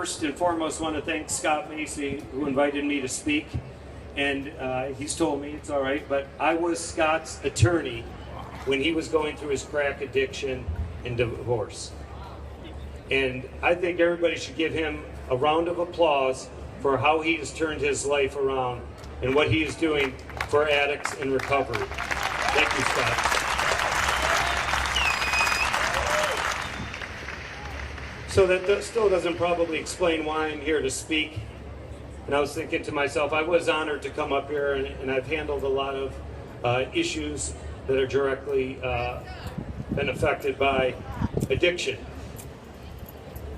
first and foremost want to thank Scott Macy, who invited me to speak. And he's told me it's all right, but I was Scott's attorney when he was going through his crack addiction and divorce. And I think everybody should give him a round of applause for how he has turned his life around and what he is doing for addicts in recovery. Thank you, Scott. So that still doesn't probably explain why I'm here to speak. And I was thinking to myself, I was honored to come up here, and I've handled a lot of issues that are directly been affected by addiction.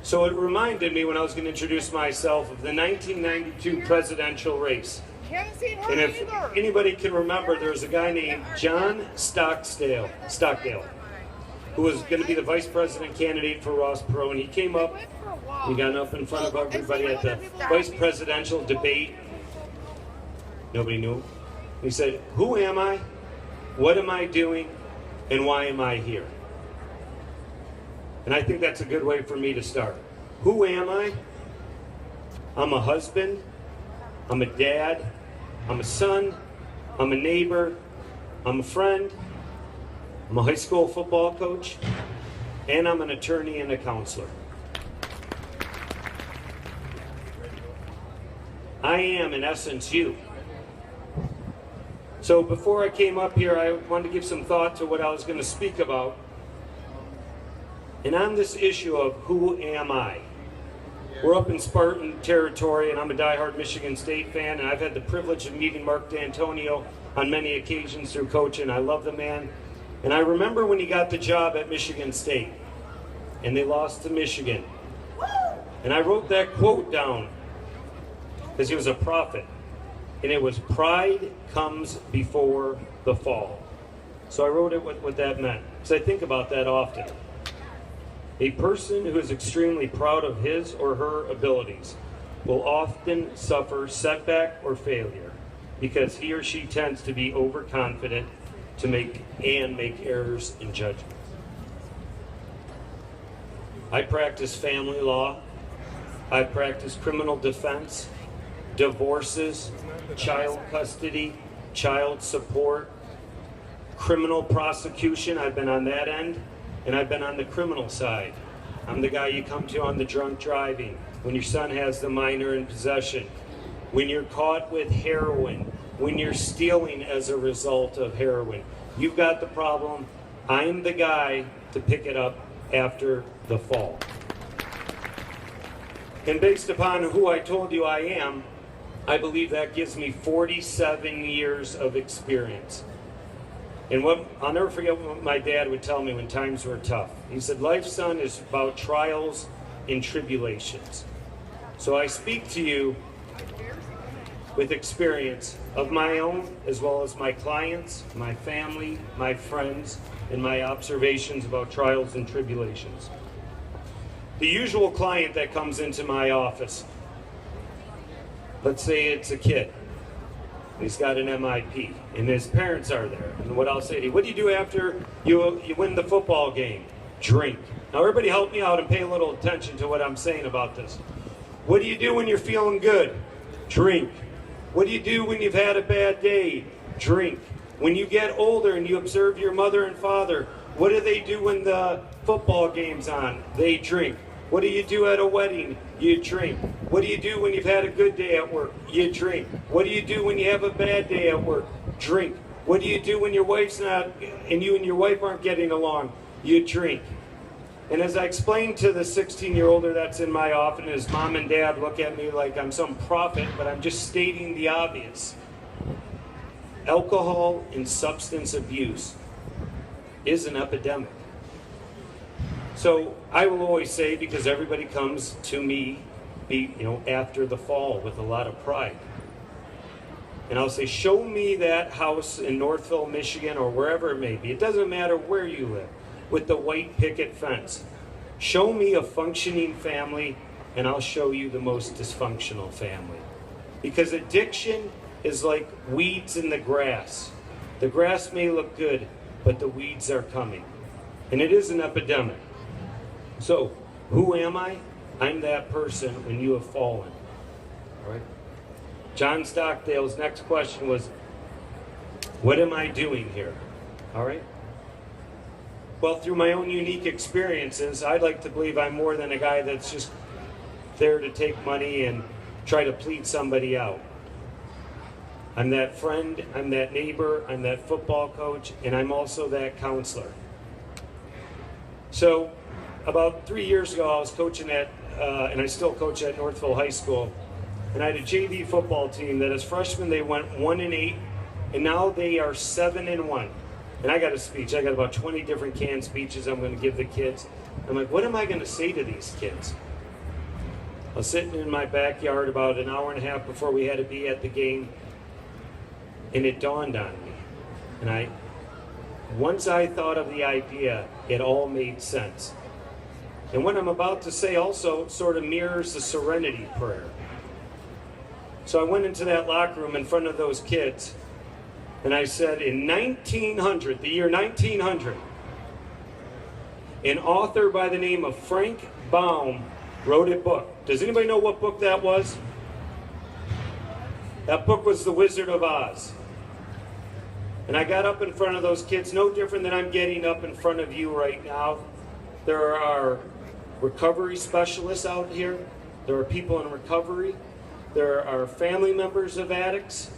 So it reminded me when I was going to introduce myself of the 1992 presidential race. And if anybody can remember, there was a guy named John Stockdale, who was going to be the vice president candidate for Ross Perot, and he came up, he got up in front of everybody at the vice presidential debate. Nobody knew. He said, "Who am I? What am I doing? And why am I here?" And I think that's a good way for me to start. Who am I? I'm a husband, I'm a dad, I'm a son, I'm a neighbor, I'm a friend, I'm a high school football coach, and I'm an attorney and a counselor. I am, in essence, you. So before I came up here, I wanted to give some thought to what I was going to speak about. And on this issue of who am I? We're up in Spartan territory, and I'm a diehard Michigan State fan, and I've had the privilege of meeting Mark D'Antonio on many occasions through coaching. I love the man. And I remember when he got the job at Michigan State, and they lost to Michigan. And I wrote that quote down because he was a prophet. And it was, "Pride comes before the fall." So I wrote it what that meant, because I think about that often. A person who is extremely proud of his or her abilities will often suffer setback or failure because he or she tends to be overconfident to make errors in judgment. I practice family law. I practice criminal defense, divorces, child custody, child support, criminal prosecution. I've been on that end. And I've been on the criminal side. I'm the guy you come to on the drunk driving, when your son has the minor in possession, when you're caught with heroin, when you're stealing as a result of heroin. You've got the problem. I'm the guy to pick it up after the fall. And based upon who I told you I am, I believe that gives me 47 years of experience. And I'll never forget what my dad would tell me when times were tough. He said, "Life, son, is about trials and tribulations." So I speak to you with experience of my own, as well as my clients, my family, my friends, and my observations about trials and tribulations. The usual client that comes into my office, let's say it's a kid. He's got an MIP, and his parents are there. And what I'll say to you, what do you do after you win the football game? Drink. Now everybody help me out and pay a little attention to what I'm saying about this. What do you do when you're feeling good? Drink. What do you do when you've had a bad day? Drink. When you get older and you observe your mother and father, what do they do when the football game's on? They drink. What do you do at a wedding? You drink. What do you do when you've had a good day at work? You drink. What do you do when you have a bad day at work? Drink. What do you do when your wife's not, and you and your wife aren't getting along? You drink. And as I explained to the 16-year-older that's in my office, his mom and dad look at me like I'm some prophet, but I'm just stating the obvious. Alcohol and substance abuse is an epidemic. So I will always say, because everybody comes to me, after the fall with a lot of pride. And I'll say, show me that house in Northville, Michigan, or wherever it may be. It doesn't matter where you live, with the white picket fence. Show me a functioning family, and I'll show you the most dysfunctional family. Because addiction is like weeds in the grass. The grass may look good, but the weeds are coming. And it is an epidemic. So, who am I? I'm that person when you have fallen. All right? John Stockdale's next question was, what am I doing here? All right? Well, through my own unique experiences, I'd like to believe I'm more than a guy that's just there to take money and try to plead somebody out. I'm that friend, I'm that neighbor, I'm that football coach, and I'm also that counselor. So, about 3 years ago, I was coaching at, and I still coach at Northville High School, and I had a JV football team that as freshmen they went 1-8, and now they are 7-1. And I got a speech. I got about 20 different canned speeches I'm going to give the kids. I'm like, what am I going to say to these kids? I was sitting in my backyard about an hour and a half before we had to be at the game, and it dawned on me. And once I thought of the idea, it all made sense. And what I'm about to say also sort of mirrors the serenity prayer. So I went into that locker room in front of those kids, and I said, in 1900, the year 1900, an author by the name of Frank Baum wrote a book. Does anybody know what book that was? That book was The Wizard of Oz. And I got up in front of those kids, no different than I'm getting up in front of you right now. There are recovery specialists out here. There are people in recovery. There are family members of addicts.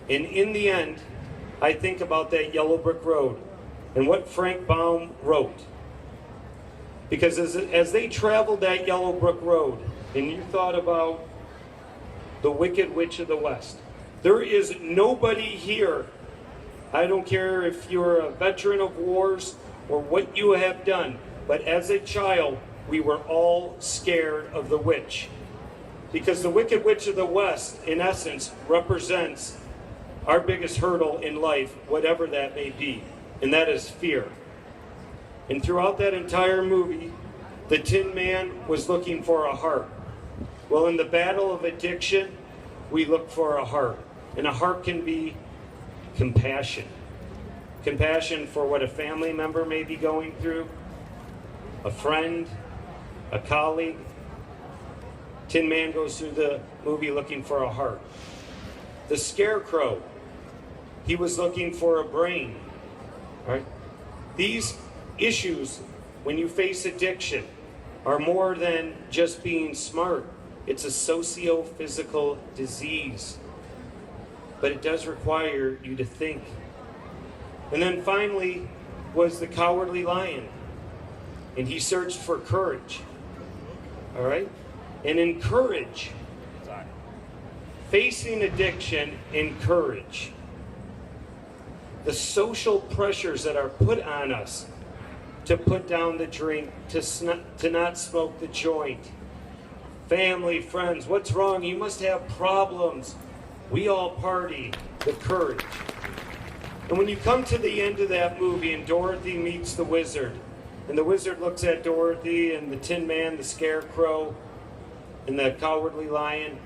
And in the end, I think about that yellow brick road and what Frank Baum wrote. Because as they traveled that yellow brick road, and you thought about the Wicked Witch of the West, there is nobody here, I don't care if you're a veteran of wars or what you have done, but as a child, we were all scared of the witch. Because the Wicked Witch of the West, in essence, represents our biggest hurdle in life, whatever that may be, and that is fear. And throughout that entire movie, the Tin Man was looking for a heart. Well, in the battle of addiction, we look for a heart. And a heart can be compassion. Compassion for what a family member may be going through, a friend, a colleague. Tin Man goes through the movie looking for a heart. The Scarecrow, he was looking for a brain. Right? These issues, when you face addiction, are more than just being smart. It's a socio-physical disease. But it does require you to think. And then finally was the Cowardly Lion. And he searched for courage. All right? And in courage, facing addiction in courage, the social pressures that are put on us to put down the drink, to not smoke the joint, family, friends, what's wrong? You must have problems. We all party, the courage. And when you come to the end of that movie and Dorothy meets the wizard, and the wizard looks at Dorothy and the Tin Man, the Scarecrow, and the Cowardly Lion,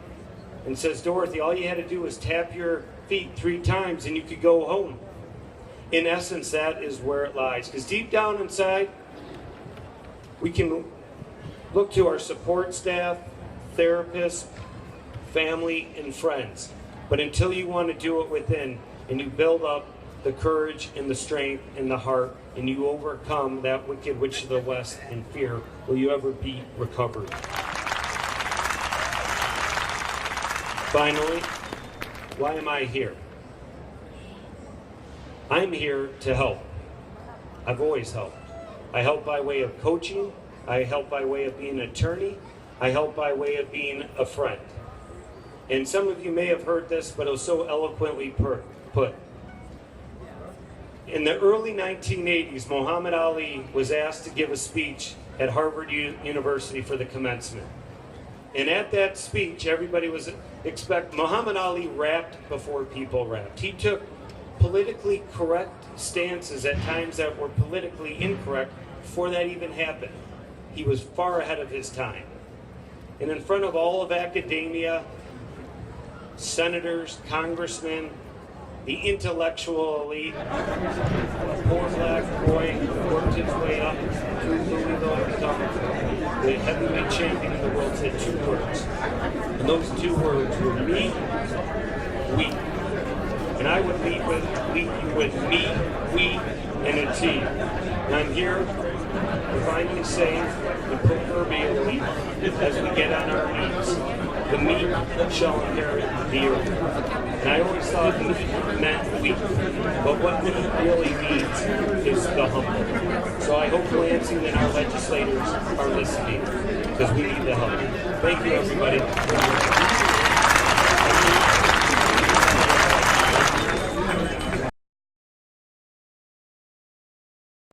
and says, Dorothy, all you had to do was tap your feet 3 times and you could go home. In essence, that is where it lies. Because deep down inside, we can look to our support staff, therapists, family, and friends. But until you want to do it within, and you build up the courage and the strength and the heart, and you overcome that Wicked Witch of the West and fear, will you ever be recovered? Finally, why am I here? I'm here to help. I've always helped. I help by way of coaching. I help by way of being an attorney. I help by way of being a friend. And some of you may have heard this, but it was so eloquently put. In the early 1980s, Muhammad Ali was asked to give a speech at Harvard University for the commencement. And at that speech, everybody was Muhammad Ali rapped before people rapped. He took politically correct stances at times that were politically incorrect before that even happened. He was far ahead of his time. And in front of all of academia, senators, congressmen, the intellectual elite, poor black boy worked his way up through Louisville to become the heavyweight champion in the world, said two words. And those two words were me, we. And I would leave you with me, we, and a team. And I'm here to finally say, the proverbially, as we get on our knees, the meek shall inherit the earth. And I always thought meek meant weak, but what meek really means is the humble. So I hope Lansing and our legislators are listening, because we need the help. Thank you, everybody.